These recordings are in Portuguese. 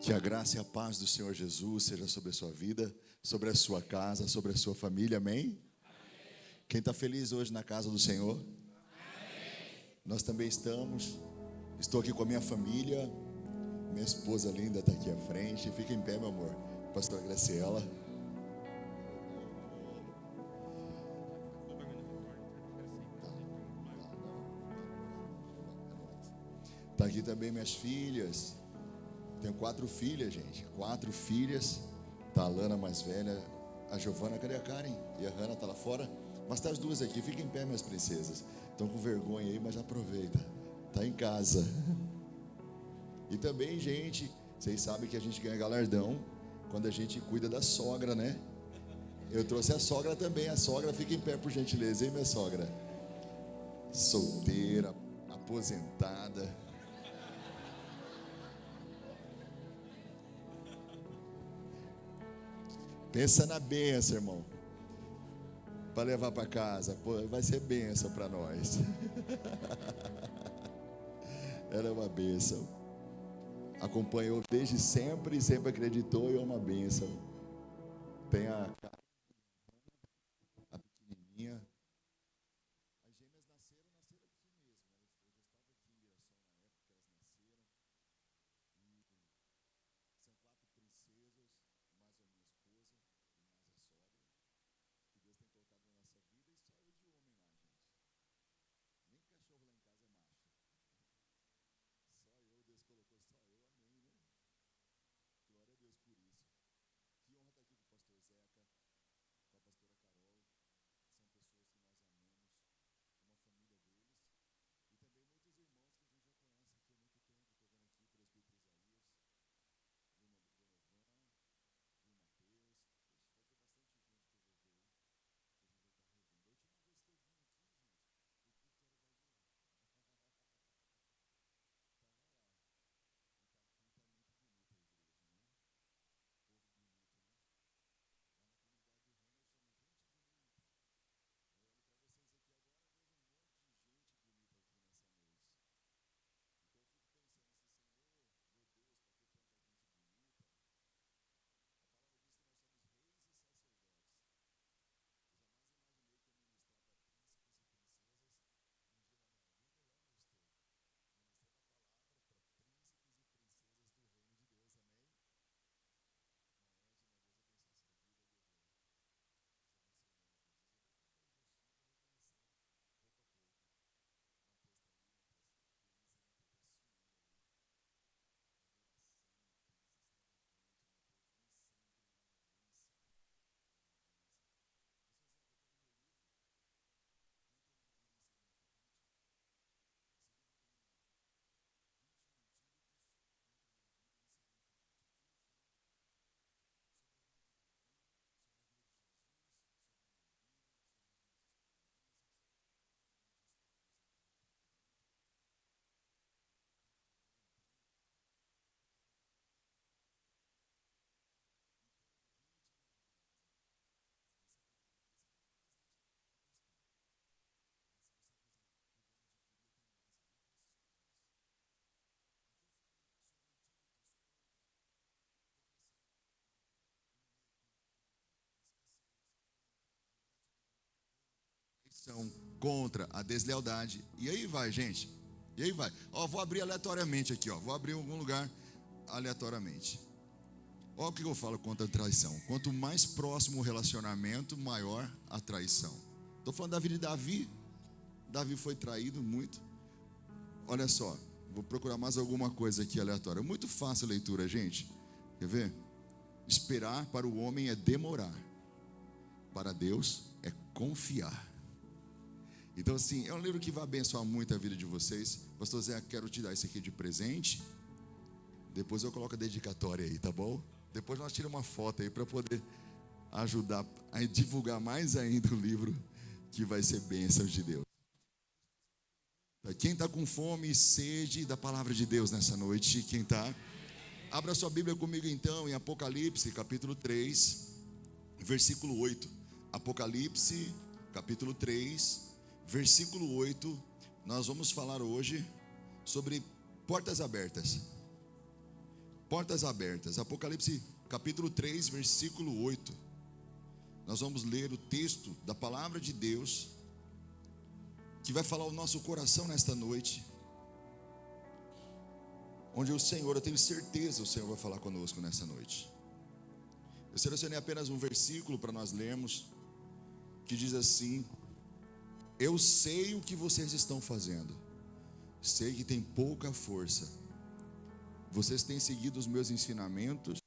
Que a graça e a paz do Senhor Jesus seja sobre a sua vida, sobre a sua casa, sobre a sua família, amém? Quem está feliz hoje na casa do Senhor? Nós também estamos. Estou aqui com a minha família. Minha esposa linda está aqui à frente. Fica em pé, meu amor. Pastora Graciela. Está aqui também minhas filhas. Tenho 4 filhas, gente. 4 filhas. Está a Lana mais velha. A Giovana, cadê a Karen? E a Hannah está lá fora. Mas tá as duas aqui. Fiquem em pé, minhas princesas. Estão com vergonha aí, mas aproveita. Está em casa. E também, gente, vocês sabem que a gente ganha galardão quando a gente cuida da sogra, né? Eu trouxe a sogra também. A sogra, fica em pé, por gentileza, hein, minha sogra? Solteira, aposentada. Pensa na bênção, irmão, para levar para casa. Pô, vai ser bênção para nós. Ela é uma bênção. Acompanhou desde sempre, sempre acreditou e é uma bênção. Tem a pequenininha. As gêmeas nasceram aqui mesmo. Eu já estava aqui em Mirassol na época que elas nasceram. E são 4 princesas, mais a minha esposa e mais a sogra. Que Deus tem colocado na nossa vida. E só eu de homem lá, gente. Nem cachorro lá em casa é macho. Só eu, Deus colocou só eu, amém, né? Glória a Deus por isso. Que honra estar aqui com o pastor Zeca, com a pastora Carol. São pessoas que nós amamos, uma família deles. E também muitos irmãos que a gente já conhece aqui há muito tempo. Estou vendo aqui o presbítero Isaías, o irmão Donovan, o irmão Mateus. Ixi, vai ter bastante gente que eu vou ver aí, que a gente vai estar revendo. A última vez que eu vim aqui, gente, o culto era são contra a deslealdade. E aí vai, gente. E aí vai. Ó, vou abrir aleatoriamente aqui, ó. Vou abrir algum lugar aleatoriamente. Ó, o que eu falo contra a traição. Quanto mais próximo o relacionamento, maior a traição. Estou falando da vida de Davi. Davi foi traído muito. Olha só, vou procurar mais alguma coisa aqui aleatória. Muito fácil a leitura, gente. Quer ver? Esperar para o homem é demorar. Para Deus é confiar. Então, assim, é um livro que vai abençoar muito a vida de vocês. Pastor Zé, quero te dar isso aqui de presente. Depois eu coloco a dedicatória aí, tá bom? Depois nós tiramos uma foto aí para poder ajudar a divulgar mais ainda o livro, que vai ser bênção de Deus. Quem está com fome e sede da palavra de Deus nessa noite? Quem está? Abra sua Bíblia comigo então em Apocalipse, capítulo 3, versículo 8. Apocalipse, capítulo 3, versículo 8, nós vamos falar hoje sobre portas abertas. Portas abertas. Apocalipse capítulo 3, versículo 8. Nós vamos ler o texto da palavra de Deus, que vai falar o nosso coração nesta noite. Onde o Senhor, eu tenho certeza, o Senhor vai falar conosco nessa noite. Eu selecionei apenas um versículo para nós lermos, que diz assim: eu sei o que vocês estão fazendo, sei que tem pouca força, vocês têm seguido os meus ensinamentos.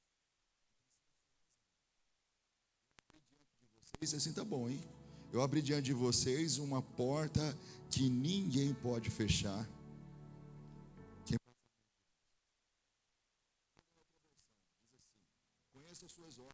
Isso assim tá bom, hein? Eu abri diante de vocês uma porta que ninguém pode fechar. Conheça as suas obras.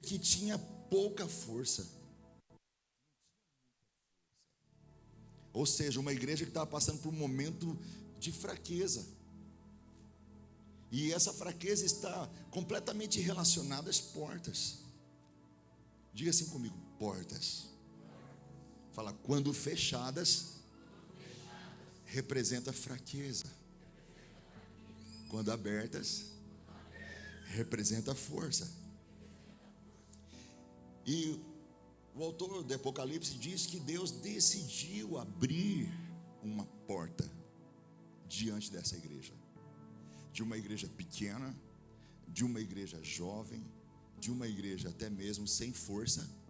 Que tinha pouca força, ou seja, uma igreja que estava passando por um momento de fraqueza, e essa fraqueza está completamente relacionada às portas. Diga assim comigo: portas. Fala, quando fechadas, representa fraqueza, quando abertas, representa força. E o autor do Apocalipse diz que Deus decidiu abrir uma porta diante dessa igreja, de uma igreja pequena, de uma igreja jovem, de uma igreja até mesmo sem força.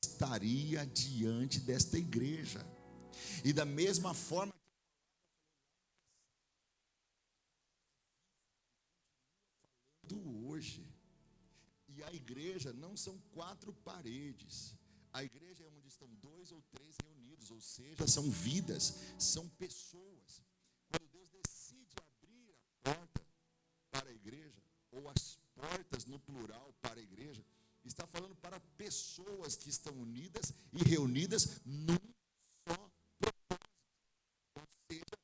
Estaria diante desta igreja, e da mesma forma do hoje. E a igreja não são 4 paredes, a igreja é onde estão 2 ou 3 reunidos, ou seja, são vidas, são pessoas. Quando Deus decide abrir a porta para a igreja, ou as portas no plural para a igreja, está falando para pessoas que estão unidas e reunidas num só propósito. Ou seja,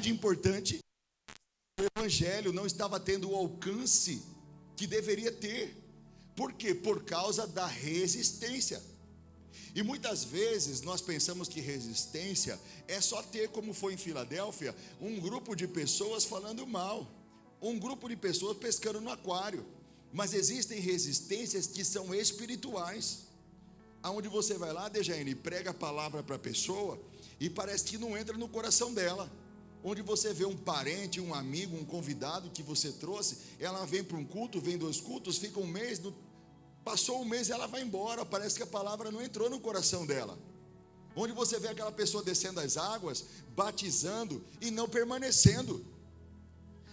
verdade importante, o evangelho não estava tendo o alcance que deveria ter. Por quê? Por causa da resistência. E muitas vezes nós pensamos que resistência é só ter, como foi em Filadélfia, um grupo de pessoas falando mal, um grupo de pessoas pescando no aquário. Mas existem resistências que são espirituais, aonde você vai lá, DGN, prega a palavra para a pessoa e parece que não entra no coração dela. Onde você vê um parente, um amigo, um convidado que você trouxe, ela vem para um culto, vem 2 cultos, fica um mês, passou um mês e ela vai embora, parece que a palavra não entrou no coração dela. Onde você vê aquela pessoa descendo as águas, batizando e não permanecendo.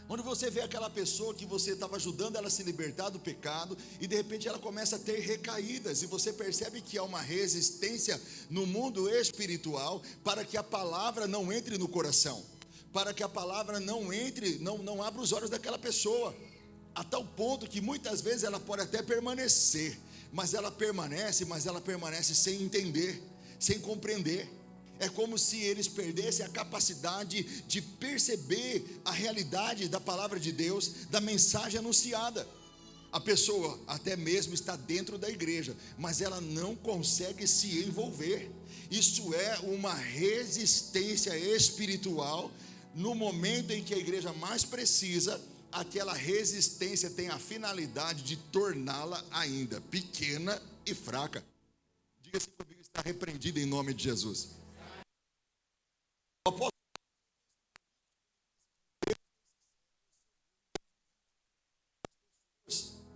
Onde você vê aquela pessoa que você estava ajudando ela a se libertar do pecado e de repente ela começa a ter recaídas e você percebe que há uma resistência no mundo espiritual para que a palavra não entre no coração, para que a palavra não entre, não abra os olhos daquela pessoa, a tal ponto que muitas vezes ela pode até permanecer, mas ela permanece sem entender, sem compreender. É como se eles perdessem a capacidade de perceber a realidade da palavra de Deus, da mensagem anunciada. A pessoa até mesmo está dentro da igreja, mas ela não consegue se envolver. Isso é uma resistência espiritual. No momento em que a igreja mais precisa, aquela resistência tem a finalidade de torná-la ainda pequena e fraca. Diga-se comigo, está repreendido em nome de Jesus.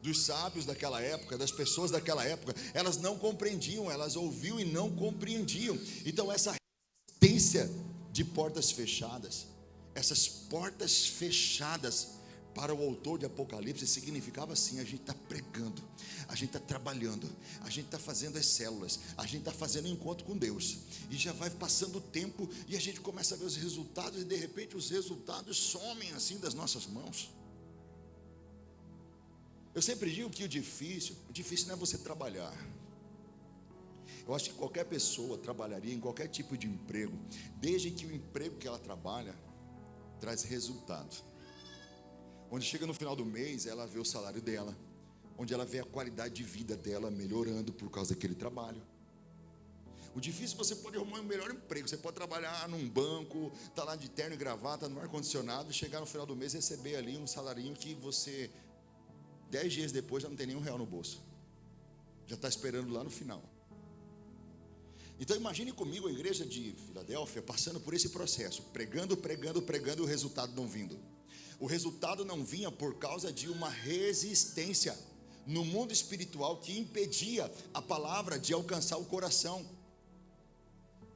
Dos sábios daquela época, das pessoas daquela época, elas não compreendiam, elas ouviam e não compreendiam. Então essa resistência de portas fechadas, essas portas fechadas para o autor de Apocalipse significava assim: a gente está pregando, a gente está trabalhando, a gente está fazendo as células, a gente está fazendo encontro com Deus, e já vai passando o tempo e a gente começa a ver os resultados e de repente os resultados somem assim das nossas mãos. Eu sempre digo que o difícil não é você trabalhar. Eu acho que qualquer pessoa trabalharia em qualquer tipo de emprego, desde que o emprego que ela trabalha traz resultado. Onde chega no final do mês, ela vê o salário dela, onde ela vê a qualidade de vida dela melhorando por causa daquele trabalho. O difícil, você pode arrumar um melhor emprego, você pode trabalhar num banco, estar lá de terno e gravata, no ar-condicionado, chegar no final do mês e receber ali um salarinho que você, 10 dias depois, já não tem nenhum real no bolso, já está esperando lá no final. Então imagine comigo a igreja de Filadélfia passando por esse processo, pregando e o resultado não vindo. O resultado não vinha por causa de uma resistência no mundo espiritual que impedia a palavra de alcançar o coração.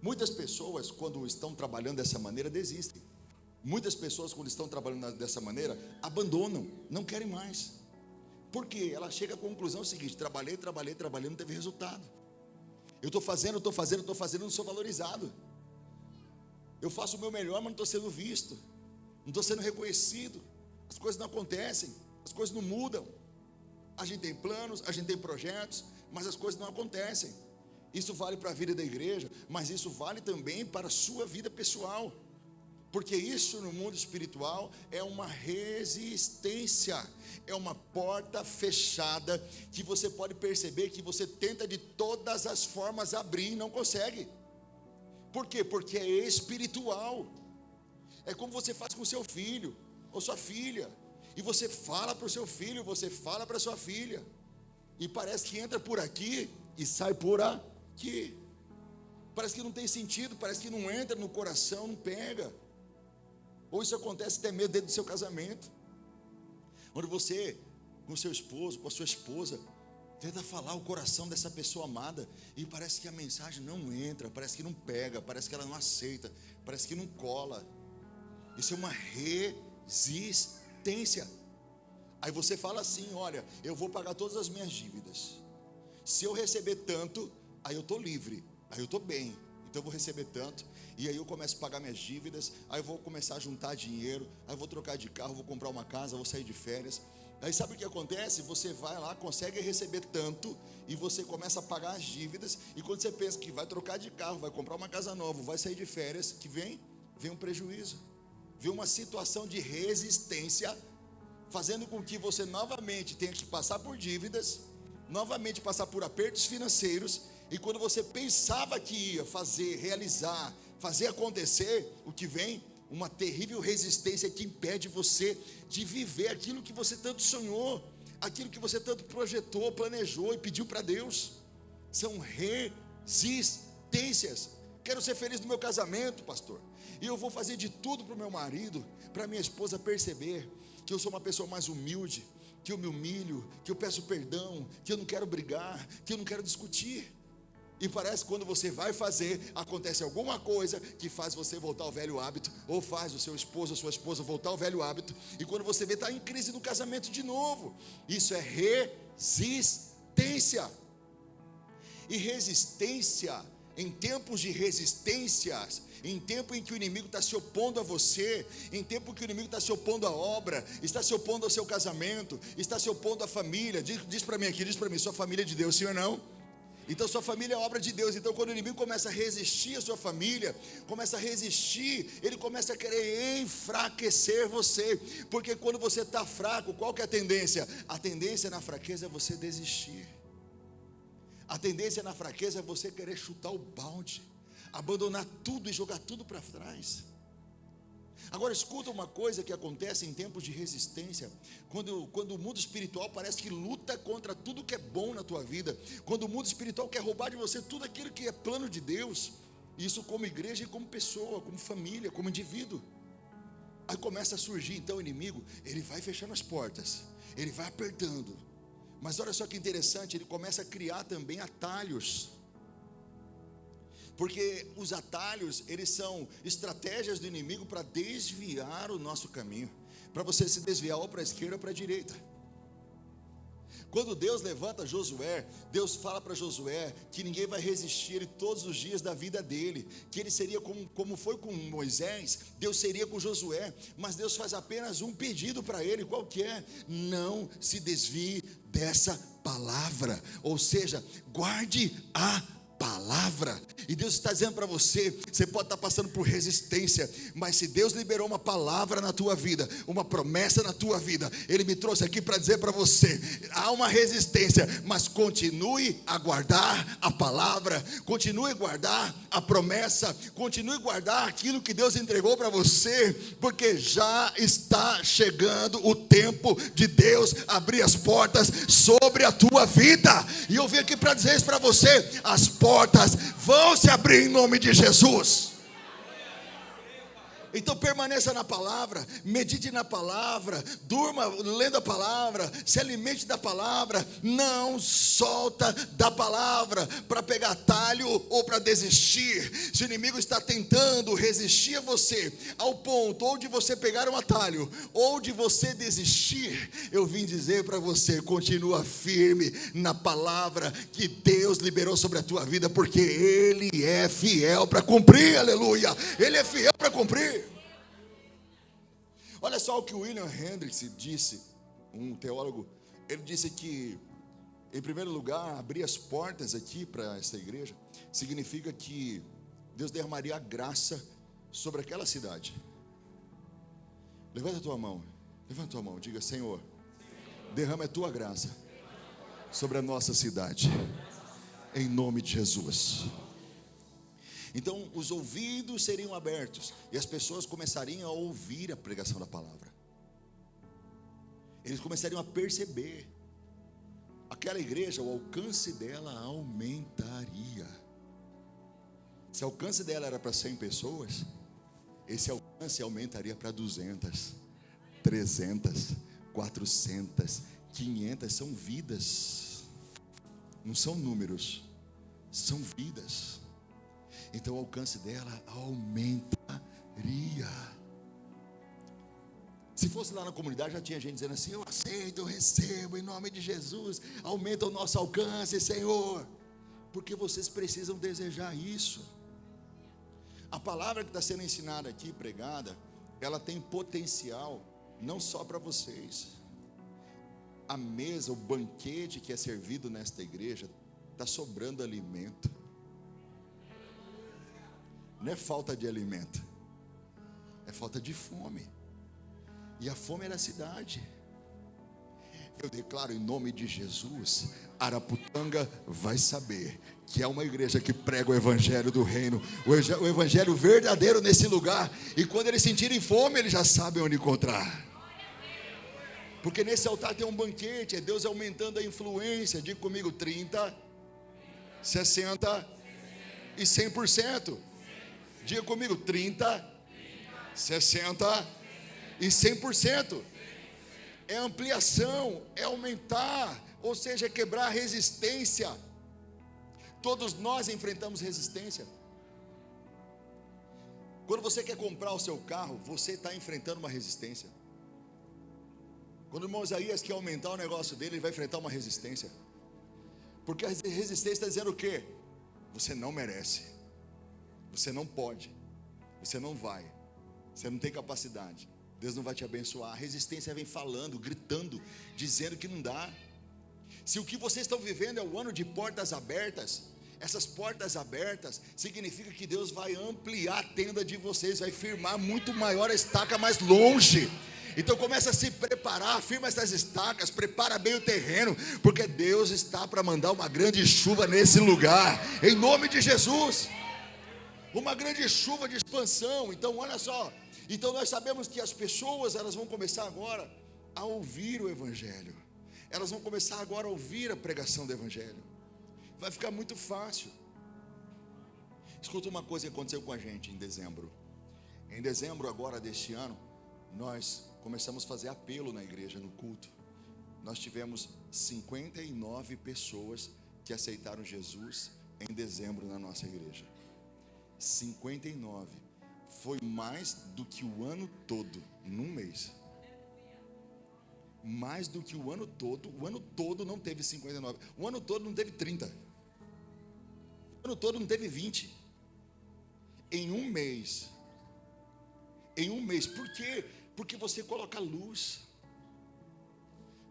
Muitas pessoas, quando estão trabalhando dessa maneira, desistem. Muitas pessoas, quando estão trabalhando dessa maneira, abandonam, não querem mais. Por quê? Ela chega à conclusão seguinte: trabalhei, não teve resultado. Eu estou fazendo, não sou valorizado. Eu faço o meu melhor, mas não estou sendo visto, não estou sendo reconhecido. As coisas não acontecem, as coisas não mudam. A gente tem planos, a gente tem projetos, mas as coisas não acontecem. Isso vale para a vida da igreja, mas isso vale também para a sua vida pessoal. Porque isso no mundo espiritual é uma resistência, é uma porta fechada que você pode perceber que você tenta de todas as formas abrir e não consegue. Por quê? Porque é espiritual. É como você faz com seu filho ou sua filha, e você fala para o seu filho, você fala para a sua filha, e parece que entra por aqui e sai por aqui. Parece que não tem sentido, parece que não entra no coração, não pega. Ou isso acontece até mesmo dentro do seu casamento, onde você, com seu esposo, com a sua esposa, tenta falar o coração dessa pessoa amada, e parece que a mensagem não entra, parece que não pega, parece que ela não aceita, parece que não cola. Isso é uma resistência. Aí você fala assim: olha, eu vou pagar todas as minhas dívidas, se eu receber tanto, aí eu estou livre, aí eu estou bem, então eu vou receber tanto, e aí eu começo a pagar minhas dívidas, aí eu vou começar a juntar dinheiro, aí eu vou trocar de carro, vou comprar uma casa, vou sair de férias. Aí sabe o que acontece? Você vai lá, consegue receber tanto, e você começa a pagar as dívidas, e quando você pensa que vai trocar de carro, vai comprar uma casa nova, vai sair de férias, que vem um prejuízo, vem uma situação de resistência, fazendo com que você novamente tenha que passar por dívidas, novamente passar por apertos financeiros, e quando você pensava que ia fazer, realizar, fazer acontecer, o que vem? Uma terrível resistência que impede você de viver aquilo que você tanto sonhou, aquilo que você tanto projetou, planejou e pediu para Deus. São resistências. Quero ser feliz no meu casamento, pastor, e eu vou fazer de tudo para o meu marido, para minha esposa perceber que eu sou uma pessoa mais humilde, que eu me humilho, que eu peço perdão, que eu não quero brigar, que eu não quero discutir. E parece que quando você vai fazer, acontece alguma coisa que faz você voltar ao velho hábito, ou faz o seu esposo ou sua esposa voltar ao velho hábito, e quando você vê, está em crise no casamento de novo. Isso é resistência. E resistência, em tempos de resistências, em tempo em que o inimigo está se opondo a você, em tempo que o inimigo está se opondo à obra, está se opondo ao seu casamento, está se opondo à família. Diz para mim aqui, diz para mim, sua família é de Deus, sim ou não? Então sua família é obra de Deus. Então quando o inimigo começa a resistir a sua família, começa a resistir, ele começa a querer enfraquecer você, porque quando você está fraco, qual que é a tendência? A tendência na fraqueza é você desistir. A tendência na fraqueza é você querer chutar o balde, abandonar tudo e jogar tudo para trás. Agora escuta uma coisa que acontece em tempos de resistência, quando o mundo espiritual parece que luta contra tudo que é bom na tua vida, quando o mundo espiritual quer roubar de você tudo aquilo que é plano de Deus, isso como igreja e como pessoa, como família, como indivíduo. Aí começa a surgir então o inimigo, ele vai fechando as portas, ele vai apertando, mas olha só que interessante, ele começa a criar também atalhos. Porque os atalhos, eles são estratégias do inimigo para desviar o nosso caminho, para você se desviar ou para a esquerda ou para a direita. Quando Deus levanta Josué, Deus fala para Josué que ninguém vai resistir ele todos os dias da vida dele, que ele seria como foi com Moisés, Deus seria com Josué, mas Deus faz apenas um pedido para ele, qual que é? Não se desvie dessa palavra, ou seja, guarde a palavra. E Deus está dizendo para você, você pode estar passando por resistência, mas se Deus liberou uma palavra na tua vida, uma promessa na tua vida, Ele me trouxe aqui para dizer para você, há uma resistência, mas continue a guardar a palavra, continue a guardar a promessa, continue a guardar aquilo que Deus entregou para você, porque já está chegando o tempo de Deus abrir as portas sobre a tua vida. E eu vim aqui para dizer isso para você, as portas vão se abrir em nome de Jesus. Então permaneça na palavra, medite na palavra, durma lendo a palavra, se alimente da palavra, não solta da palavra para pegar atalho ou para desistir. Se o inimigo está tentando resistir a você, ao ponto ou de você pegar um atalho, ou de você desistir, eu vim dizer para você, continua firme na palavra que Deus liberou sobre a tua vida, porque Ele é fiel para cumprir, aleluia, Ele é fiel para cumprir. Olha só o que o William Hendricks disse, um teólogo. Ele disse que, em primeiro lugar, abrir as portas aqui para essa igreja significa que Deus derramaria a graça sobre aquela cidade. Levanta a tua mão, diga: Senhor, derrama a tua graça sobre a nossa cidade, em nome de Jesus. Então os ouvidos seriam abertos e as pessoas começariam a ouvir a pregação da palavra. Eles começariam a perceber. Aquela igreja, o alcance dela aumentaria. Se o alcance dela era para 100 pessoas, esse alcance aumentaria para 200, 300, 400, 500. São vidas, não são números, são vidas. Então o alcance dela aumentaria. Se fosse lá na comunidade, já tinha gente dizendo assim: eu aceito, eu recebo, em nome de Jesus, aumenta o nosso alcance, Senhor. Porque vocês precisam desejar isso. A palavra que está sendo ensinada aqui, pregada, ela tem potencial, não só para vocês. A mesa, o banquete que é servido nesta igreja, está sobrando alimento. Não é falta de alimento. é falta de fome. E a fome era a cidade. Eu declaro em nome de Jesus, Araputanga vai saber que é uma igreja que prega o evangelho do reino, o evangelho verdadeiro nesse lugar. E quando eles sentirem fome, eles já sabem onde encontrar. Porque nesse altar tem um banquete, é Deus aumentando a influência. Diga comigo, 30, 60 e 100%. Diga comigo, 30, 60 e 100%. É ampliação, é aumentar, ou seja, é quebrar a resistência. Todos nós enfrentamos resistência. Quando você quer comprar o seu carro, você está enfrentando uma resistência. Quando o irmão Isaías quer aumentar o negócio dele, ele vai enfrentar uma resistência. Porque a resistência está dizendo o quê? Você não merece, você não pode, você não vai, você não tem capacidade, Deus não vai te abençoar. A resistência vem falando, gritando, dizendo que não dá. Se o que vocês estão vivendo é o ano de portas abertas, essas portas abertas significa que Deus vai ampliar a tenda de vocês, vai firmar muito maior a estaca mais longe. Então começa a se preparar, firma essas estacas, prepara bem o terreno, porque Deus está para mandar uma grande chuva nesse lugar, em nome de Jesus. Uma grande chuva de expansão. Então olha só, então nós sabemos que as pessoas, elas vão começar agora a ouvir o evangelho. Elas vão começar agora a ouvir a pregação do evangelho. Vai ficar muito fácil. Escuta uma coisa que aconteceu com a gente em dezembro. Em dezembro agora deste ano, nós começamos a fazer apelo na igreja, no culto. Nós tivemos 59 pessoas que aceitaram Jesus em dezembro na nossa igreja. 59. Foi mais do que o ano todo, num mês. Mais do que o ano todo não teve 59. O ano todo não teve 30. O ano todo não teve 20. Em um mês. Por quê? Porque você coloca luz.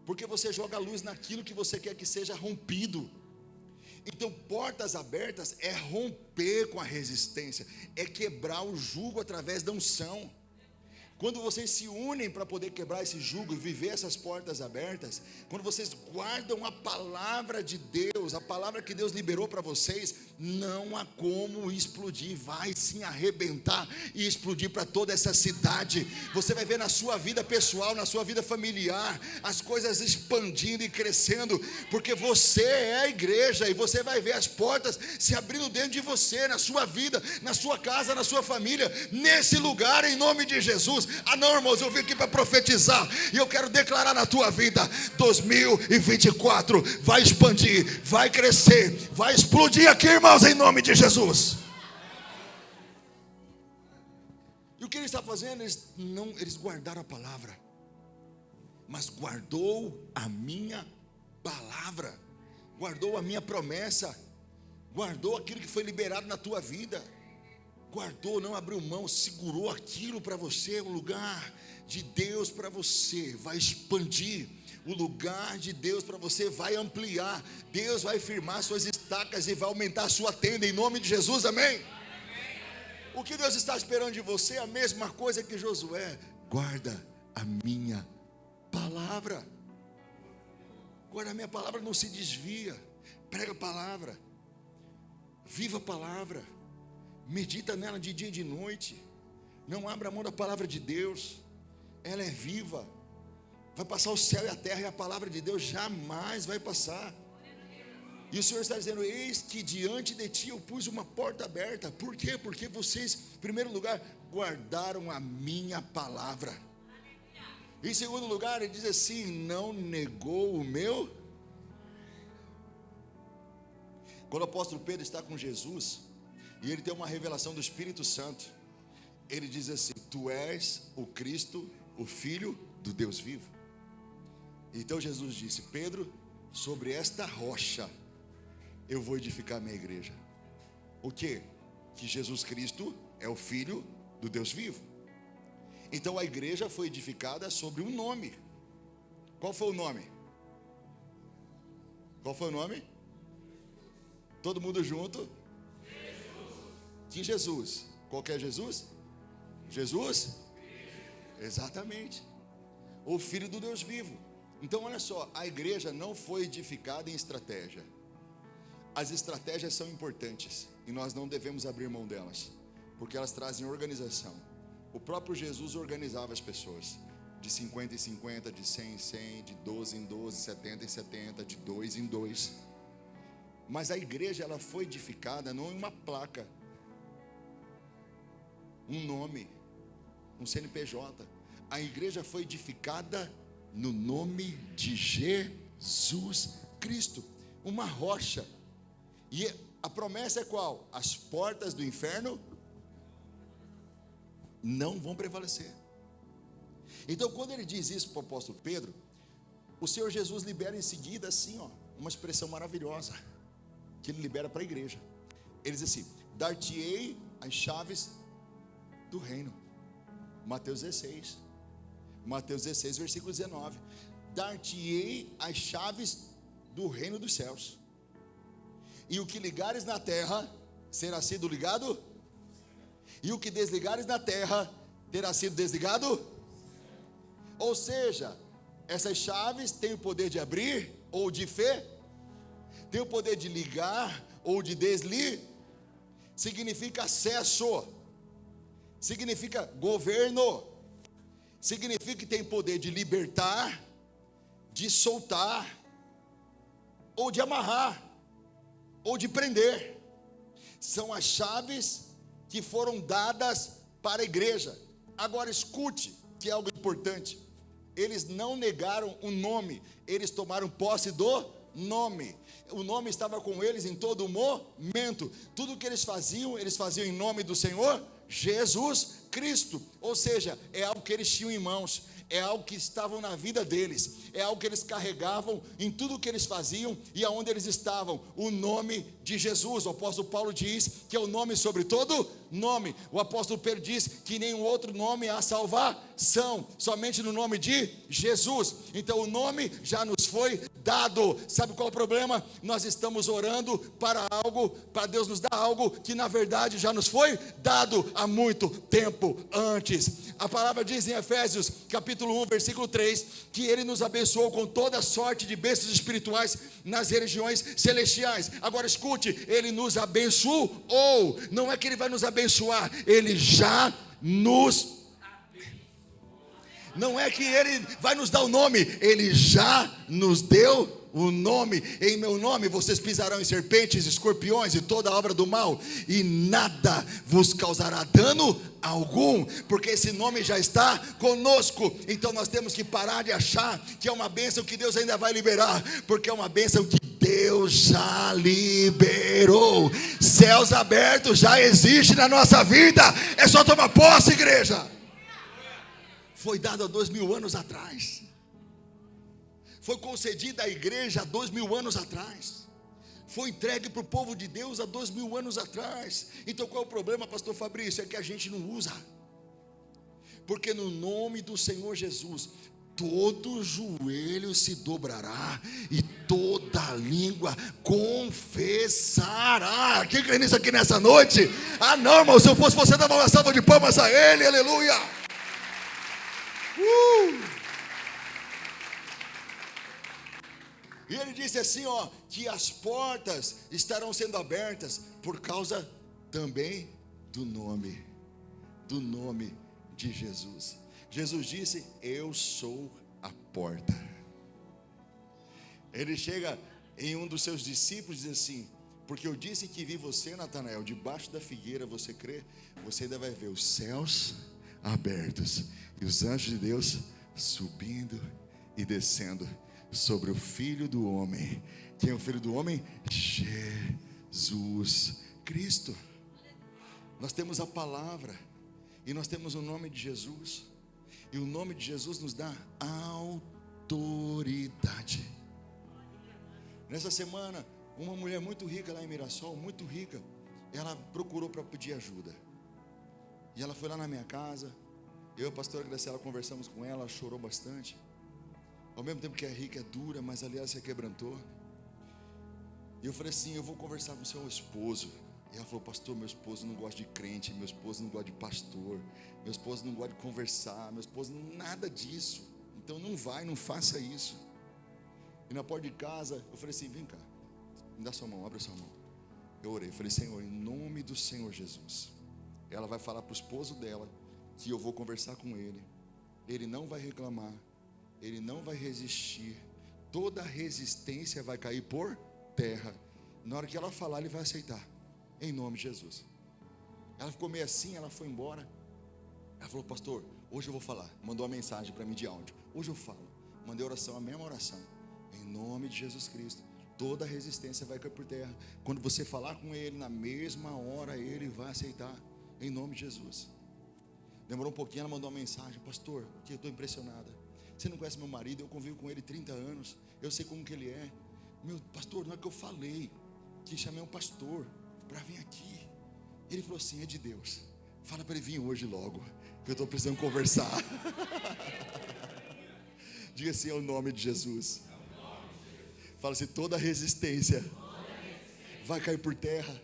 Porque você joga luz naquilo que você quer que seja rompido. Então, portas abertas é romper com a resistência, é quebrar o jugo através da unção. Quando vocês se unem para poder quebrar esse jugo e viver essas portas abertas, quando vocês guardam a palavra de Deus, a palavra que Deus liberou para vocês, não há como explodir, vai sim arrebentar e explodir para toda essa cidade. Você vai ver na sua vida pessoal, na sua vida familiar, as coisas expandindo e crescendo, porque você é a igreja, e você vai ver as portas se abrindo dentro de você, na sua vida, na sua casa, na sua família, nesse lugar, em nome de Jesus. Ah não, irmãos, eu vim aqui para profetizar, e eu quero declarar na tua vida, 2024 vai expandir, vai crescer, vai explodir aqui, irmãos, em nome de Jesus. E o que ele está fazendo? Eles guardaram a palavra, mas guardou a minha palavra, guardou a minha promessa, guardou aquilo que foi liberado na tua vida. Guardou, não abriu mão, segurou aquilo para você. O lugar de Deus para você vai expandir. O lugar de Deus para você vai ampliar. Deus vai firmar suas estacas e vai aumentar a sua tenda, em nome de Jesus, amém? O que Deus está esperando de você é a mesma coisa que Josué. Guarda a minha palavra. Guarda a minha palavra, não se desvia. Prega a palavra, viva a palavra, medita nela de dia e de noite. Não abra mão da palavra de Deus. Ela é viva. Vai passar o céu e a terra, e a palavra de Deus jamais vai passar. E o Senhor está dizendo: eis que diante de ti eu pus uma porta aberta. Por quê? Porque vocês, em primeiro lugar, guardaram a minha palavra. Em segundo lugar, ele diz assim: não negou o meu. Quando o apóstolo Pedro está com Jesus, e ele tem uma revelação do Espírito Santo, ele diz assim: tu és o Cristo, o Filho do Deus vivo. Então Jesus disse: Pedro, sobre esta rocha eu vou edificar a minha igreja. O quê? Que Jesus Cristo é o Filho do Deus vivo. Então a igreja foi edificada sobre um nome. Qual foi o nome? Qual foi o nome? Todo mundo junto? Jesus. Que Jesus? Qual que é Jesus? Jesus Exatamente. O Filho do Deus vivo. Então olha só, a igreja não foi edificada em estratégia. As estratégias são importantes e nós não devemos abrir mão delas, porque elas trazem organização. O próprio Jesus organizava as pessoas, de 50 em 50, de 100 em 100, de 12 em 12, 70 em 70, de 2 em 2. Mas a igreja, ela foi edificada não em uma placa, um nome, um CNPJ. A igreja foi edificada no nome de Jesus Cristo, uma rocha. E a promessa é qual? As portas do inferno não vão prevalecer. Então, quando ele diz isso para o apóstolo Pedro, o Senhor Jesus libera em seguida assim, uma expressão maravilhosa que ele libera para a igreja. Ele diz assim: dar-te-ei as chaves do reino. Mateus 16, versículo 19. Dar-te-ei as chaves do reino dos céus, e o que ligares na terra será sido ligado, e o que desligares na terra terá sido desligado. Ou seja, essas chaves têm o poder de abrir ou de fechar, tem o poder de ligar ou de desligar. Significa acesso, significa governo, significa que tem poder de libertar, de soltar, ou de amarrar, ou de prender. São as chaves que foram dadas para a igreja. Agora escute, que é algo importante. Eles não negaram o nome, eles tomaram posse do nome. O nome estava com eles em todo o momento. Tudo que eles faziam em nome do Senhor Jesus Cristo. Ou seja, é algo que eles tinham em mãos, é algo que estavam na vida deles, é algo que eles carregavam em tudo que eles faziam e aonde eles estavam, o nome de Jesus. O apóstolo Paulo diz que é o nome sobre todo nome. O apóstolo Pedro diz que nenhum outro nome há salvação, somente no nome de Jesus. Então o nome já nos foi dado. Sabe qual é o problema? Nós estamos orando para algo, para Deus nos dar algo que na verdade já nos foi dado há muito tempo antes. A palavra diz em Efésios capítulo 1, versículo 3, que Ele nos abençoou com toda sorte de bênçãos espirituais nas regiões celestiais. Agora escute, Ele nos abençoou, não é que Ele vai nos abençoar, Ele já nos... Não é que Ele vai nos dar o nome, Ele já nos deu o nome. Em meu nome vocês pisarão em serpentes, escorpiões e toda a obra do mal, e nada vos causará dano algum, porque esse nome já está conosco. Então nós temos que parar de achar que é uma bênção que Deus ainda vai liberar, porque é uma bênção que Deus já liberou. Céus abertos já existe na nossa vida, é só tomar posse, igreja. Foi dado há 2000 anos atrás, foi concedida à igreja há 2000 anos atrás, foi entregue para o povo de Deus há 2000 anos atrás. Então qual é o problema, pastor Fabrício? É que a gente não usa, porque no nome do Senhor Jesus todo joelho se dobrará e toda língua confessará. Quem crê nisso aqui nessa noite? Ah não, irmão, se eu fosse você, dava uma salva de palmas a Ele, aleluia. E ele disse assim, que as portas estarão sendo abertas por causa também do nome de Jesus. Jesus disse: eu sou a porta. Ele chega em um dos seus discípulos e diz assim: porque eu disse que vi você, Natanael, debaixo da figueira, você crê? Você ainda vai ver os céus abertos e os anjos de Deus subindo e descendo sobre o Filho do Homem. Quem é o Filho do Homem? Jesus Cristo. Nós temos a palavra e nós temos o nome de Jesus, e o nome de Jesus nos dá autoridade. Nessa semana, uma mulher muito rica lá em Mirassol, muito rica, ela procurou para pedir ajuda, e ela foi lá na minha casa. Eu e a pastora Graciela conversamos com ela, ela chorou bastante. Ao mesmo tempo que é rica, é dura, mas ali ela se quebrantou. E eu falei assim: eu vou conversar com o seu esposo. E ela falou: pastor, meu esposo não gosta de crente, meu esposo não gosta de pastor, meu esposo não gosta de conversar, meu esposo nada disso. Então não vai, não faça isso. E na porta de casa, eu falei assim: vem cá, me dá sua mão, abre a sua mão. Eu orei, falei: Senhor, em nome do Senhor Jesus, ela vai falar para o esposo dela que eu vou conversar com ele. Ele não vai reclamar, ele não vai resistir. Toda resistência vai cair por terra. Na hora que ela falar, ele vai aceitar, em nome de Jesus. Ela ficou meio assim, ela foi embora. Ela falou: pastor, hoje eu vou falar. Mandou uma mensagem para mim de áudio: hoje eu falo. Mandei oração, a mesma oração. Em nome de Jesus Cristo, toda resistência vai cair por terra. Quando você falar com ele, na mesma hora ele vai aceitar, em nome de Jesus. Demorou um pouquinho, ela mandou uma mensagem: pastor, que eu estou impressionada. Você não conhece meu marido? Eu convivo com ele 30 anos. Eu sei como que ele é. Meu pastor, não é que eu falei que chamei um pastor para vir aqui. Ele falou assim: é de Deus. Fala para ele vir hoje logo, que eu estou precisando conversar. Diga assim: é o nome de Jesus. Fala assim: toda resistência vai cair por terra.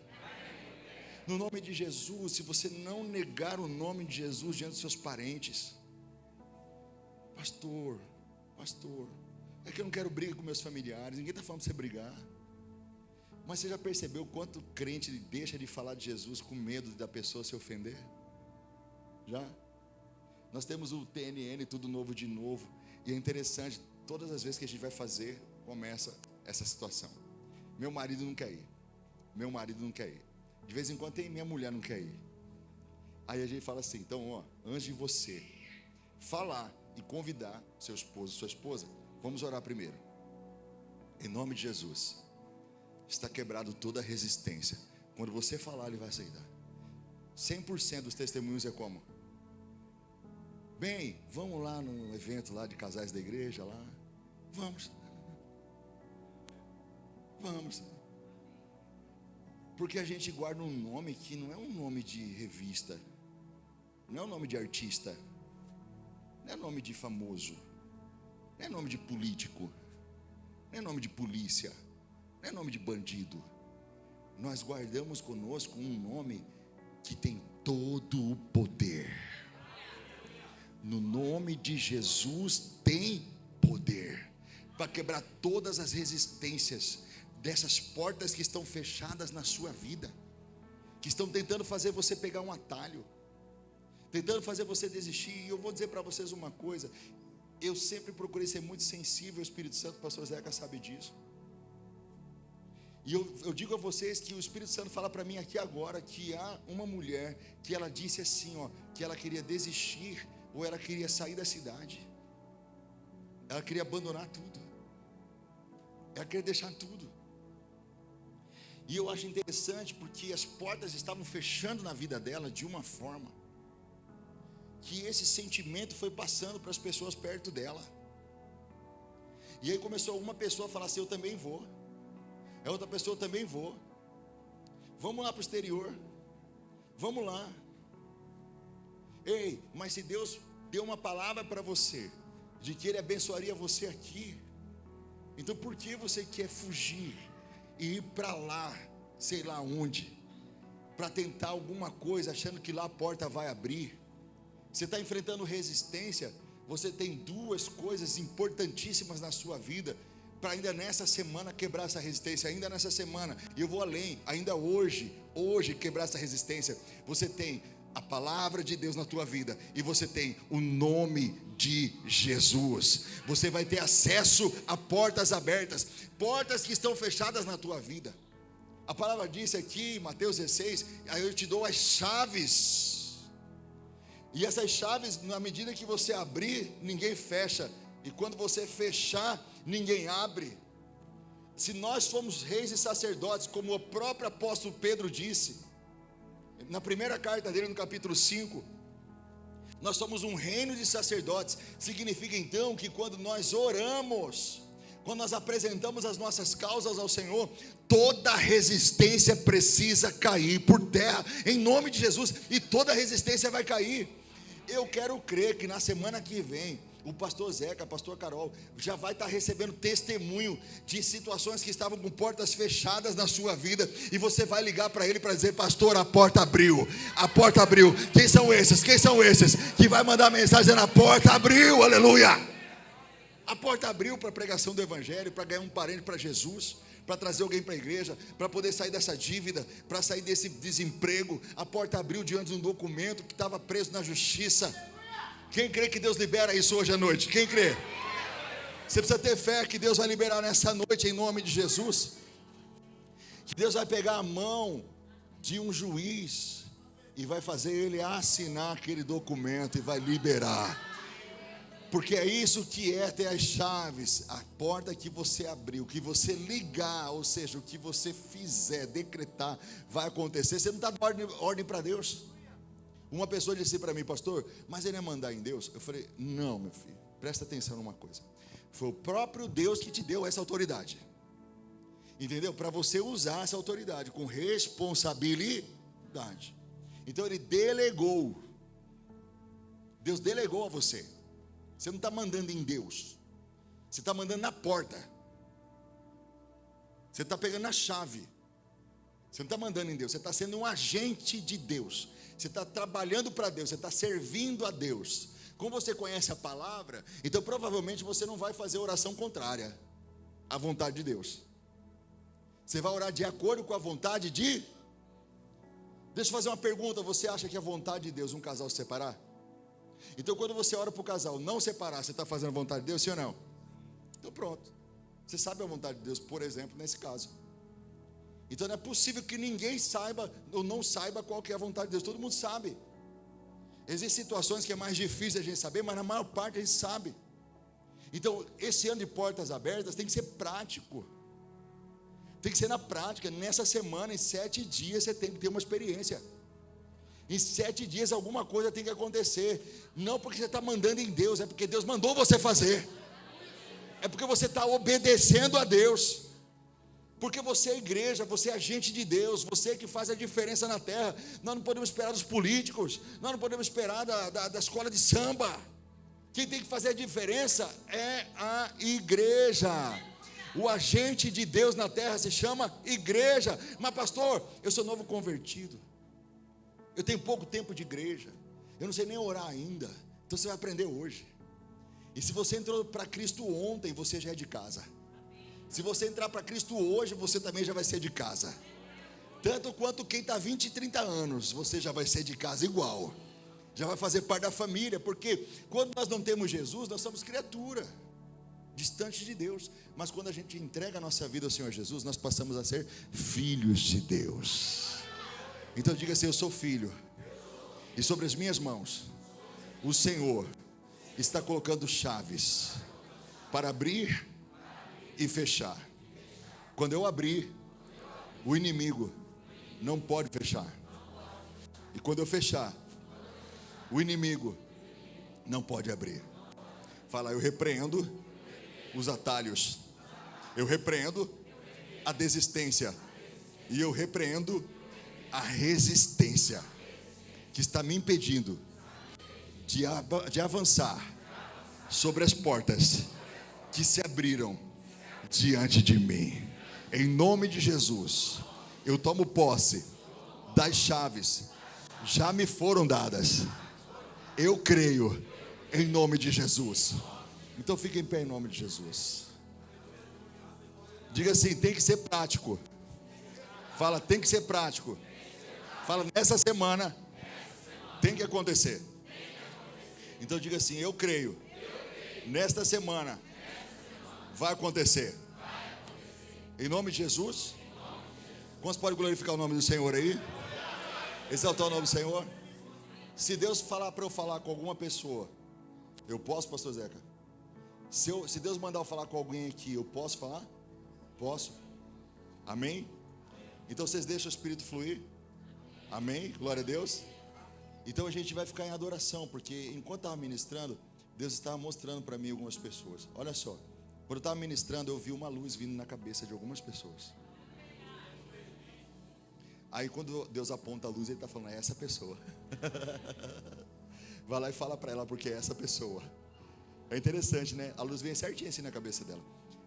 No nome de Jesus. Se você não negar o nome de Jesus diante dos seus parentes: pastor, é que eu não quero briga com meus familiares. Ninguém está falando para você brigar. Mas você já percebeu quanto crente deixa de falar de Jesus com medo da pessoa se ofender? Já? Nós temos o TNN, tudo novo de novo. E é interessante, todas as vezes que a gente vai fazer, começa essa situação: meu marido não quer ir, meu marido não quer ir. De vez em quando tem minha mulher não quer ir. Aí a gente fala assim: então, ó, antes de você falar e convidar seu esposo, sua esposa, vamos orar primeiro. Em nome de Jesus, está quebrado toda a resistência. Quando você falar, ele vai aceitar. 100% dos testemunhos é como: bem, vamos lá no evento lá de casais da igreja lá. Vamos. Porque a gente guarda um nome que não é um nome de revista, não é um nome de artista, não é nome de famoso, não é nome de político, não é nome de polícia, não é nome de bandido. Nós guardamos conosco um nome que tem todo o poder. No nome de Jesus tem poder para quebrar todas as resistências dessas portas que estão fechadas na sua vida, que estão tentando fazer você pegar um atalho, tentando fazer você desistir. E eu vou dizer para vocês uma coisa: eu sempre procurei ser muito sensível ao Espírito Santo. O pastor Zeca sabe disso. E eu digo a vocês que o Espírito Santo fala para mim aqui agora que há uma mulher que ela disse assim, ó, que ela queria desistir, ou ela queria sair da cidade, ela queria abandonar tudo, ela queria deixar tudo. E eu acho interessante porque as portas estavam fechando na vida dela de uma forma que esse sentimento foi passando para as pessoas perto dela. E aí começou uma pessoa a falar assim: eu também vou. A outra pessoa: eu também vou. Vamos lá para o exterior. Vamos lá. Ei, mas se Deus deu uma palavra para você de que Ele abençoaria você aqui, então por que você quer fugir e ir para lá, sei lá onde, para tentar alguma coisa, achando que lá a porta vai abrir? Você está enfrentando resistência. Você tem duas coisas importantíssimas na sua vida para ainda nessa semana quebrar essa resistência. Ainda nessa semana, e eu vou além, ainda hoje quebrar essa resistência. Você tem a palavra de Deus na tua vida, e você tem o nome de Jesus. Você vai ter acesso a portas abertas, portas que estão fechadas na tua vida. A palavra diz aqui em Mateus 16: aí eu te dou as chaves, e essas chaves, na medida que você abrir, ninguém fecha, e quando você fechar, ninguém abre. Se nós formos reis e sacerdotes, como o próprio apóstolo Pedro disse na primeira carta dele, no capítulo 5, nós somos um reino de sacerdotes. Significa então que quando nós oramos, quando nós apresentamos as nossas causas ao Senhor, toda resistência precisa cair por terra, em nome de Jesus, e toda resistência vai cair. Eu quero crer que na semana que vem O pastor Zeca, a pastor Carol, já vai estar recebendo testemunho de situações que estavam com portas fechadas na sua vida, e você vai ligar para ele para dizer: pastor, a porta abriu, a porta abriu. Quem são esses? Quem são esses? Que vai mandar mensagem dizendo: a porta abriu, aleluia. A porta abriu para a pregação do evangelho, para ganhar um parente para Jesus, para trazer alguém para a igreja, para poder sair dessa dívida, para sair desse desemprego. A porta abriu diante de um documento que estava preso na justiça. Quem crê que Deus libera isso hoje à noite? Quem crê? Você precisa ter fé que Deus vai liberar nessa noite, em nome de Jesus. Que Deus vai pegar a mão de um juiz e vai fazer ele assinar aquele documento e vai liberar. Porque é isso que é ter as chaves. A porta que você abriu, que você ligar, ou seja, o que você fizer, decretar, vai acontecer. Você não está dando ordem para Deus. Uma pessoa disse para mim: pastor, mas ele é mandar em Deus? Eu falei: não, meu filho, presta atenção numa coisa. Foi o próprio Deus que te deu essa autoridade, entendeu? Para você usar essa autoridade com responsabilidade. Então ele delegou. Deus delegou a você. Você não está mandando em Deus, você está mandando na porta. Você está pegando na chave. Você não está mandando em Deus, você está sendo um agente de Deus. Você está trabalhando para Deus, você está servindo a Deus. Como você conhece a palavra, então provavelmente você não vai fazer oração contrária à vontade de Deus. Você vai orar de acordo com a vontade de... Deixa eu fazer uma pergunta: você acha que é a vontade de Deus um casal se separar? Então quando você ora para o casal não separar, você está fazendo a vontade de Deus, sim ou não? Então pronto, você sabe a vontade de Deus, por exemplo, nesse caso. Então não é possível que ninguém saiba ou não saiba qual que é a vontade de Deus. Todo mundo sabe. Existem situações que é mais difícil a gente saber, mas na maior parte a gente sabe. Então esse ano de portas abertas tem que ser prático. Tem que ser na prática. Nessa semana, em 7 dias, você tem que ter uma experiência. Em 7 dias alguma coisa tem que acontecer. Não porque você está mandando em Deus, é porque Deus mandou você fazer. É porque você está obedecendo a Deus. Porque você é igreja, você é agente de Deus, você que faz a diferença na terra. Nós não podemos esperar dos políticos, nós não podemos esperar da escola de samba. Quem tem que fazer a diferença é a igreja. O agente de Deus na terra se chama igreja. Mas pastor, eu sou novo convertido, eu tenho pouco tempo de igreja, eu não sei nem orar ainda. Então você vai aprender hoje. E se você entrou para Cristo ontem, você já é de casa. Se você entrar para Cristo hoje, você também já vai ser de casa. Tanto quanto quem está 20 e 30 anos, você já vai ser de casa igual. Já vai fazer parte da família. Porque quando nós não temos Jesus, nós somos criatura, distante de Deus. Mas quando a gente entrega a nossa vida ao Senhor Jesus, nós passamos a ser filhos de Deus. Então diga assim: eu sou filho, e sobre as minhas mãos o Senhor está colocando chaves para abrir e fechar. Quando eu abrir, o inimigo não pode fechar. E quando eu fechar, o inimigo não pode abrir. Fala: eu repreendo os atalhos, eu repreendo a desistência, e eu repreendo a resistência que está me impedindo de avançar sobre as portas que se abriram diante de mim. Em nome de Jesus, eu tomo posse das chaves, já me foram dadas. Eu creio em nome de Jesus. Então fique em pé em nome de Jesus. Diga assim: tem que ser prático. Fala: tem que ser prático. Fala: nessa semana tem que acontecer. Então diga assim: eu creio, nesta semana vai acontecer. Em nome de Jesus. Quantos podem glorificar o nome do Senhor aí? Exaltar o nome do Senhor. Se Deus falar para eu falar com alguma pessoa, eu posso, pastor Zeca? Se Deus mandar eu falar com alguém aqui, eu posso falar? Posso. Amém? Então vocês deixam o Espírito fluir? Amém? Glória a Deus. Então a gente vai ficar em adoração, porque enquanto estava ministrando, Deus estava mostrando para mim algumas pessoas. Olha só, quando eu estava ministrando, eu vi uma luz vindo na cabeça de algumas pessoas. Aí quando Deus aponta a luz, Ele está falando: é essa pessoa. Vai lá e fala para ela, porque é essa pessoa. É interessante, né? A luz vem certinha assim na cabeça dela.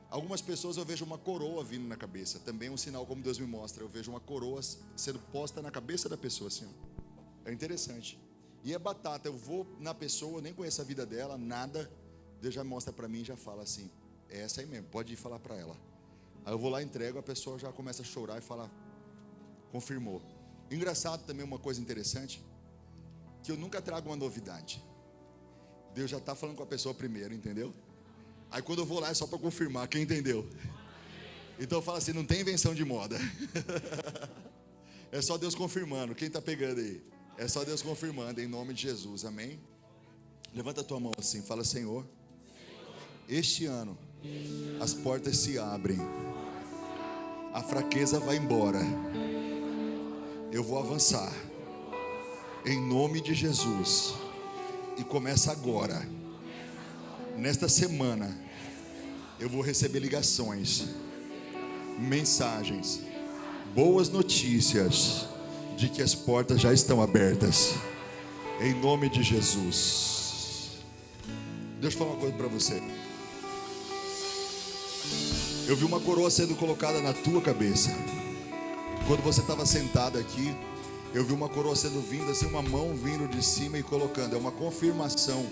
Algumas pessoas eu vejo uma coroa vindo na cabeça. Também é um sinal, como Deus me mostra. Eu vejo uma coroa sendo posta na cabeça da pessoa assim, ó. É interessante. E é batata, eu vou na pessoa, eu nem conheço a vida dela, nada. Deus já mostra pra mim e já fala assim: é essa aí mesmo, pode ir falar pra ela. Aí eu vou lá, entrego, a pessoa já começa a chorar e fala: confirmou. Engraçado também, uma coisa interessante, que eu nunca trago uma novidade. Deus já está falando com a pessoa primeiro, entendeu? Aí quando eu vou lá é só para confirmar, quem entendeu? Então eu falo assim, não tem invenção de moda. É só Deus confirmando, quem está pegando aí? É só Deus confirmando, em nome de Jesus, amém? Levanta a tua mão assim, fala: Senhor, este ano as portas se abrem, a fraqueza vai embora, eu vou avançar, em nome de Jesus. E começa agora, nesta semana, eu vou receber ligações, mensagens, boas notícias de que as portas já estão abertas, em nome de Jesus. Deixa eu falar uma coisa para você. Eu vi uma coroa sendo colocada na tua cabeça. Quando você estava sentado aqui, eu vi uma coroa sendo vinda, assim, uma mão vindo de cima e colocando. É uma confirmação.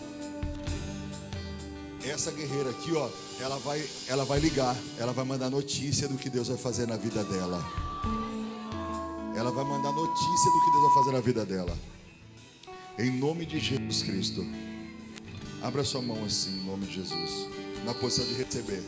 Essa guerreira aqui, ó, ela vai ligar, ela vai mandar notícia do que Deus vai fazer na vida dela. Ela vai mandar notícia do que Deus vai fazer na vida dela. Em nome de Jesus Cristo. Abra sua mão assim, em nome de Jesus, na posição de receber.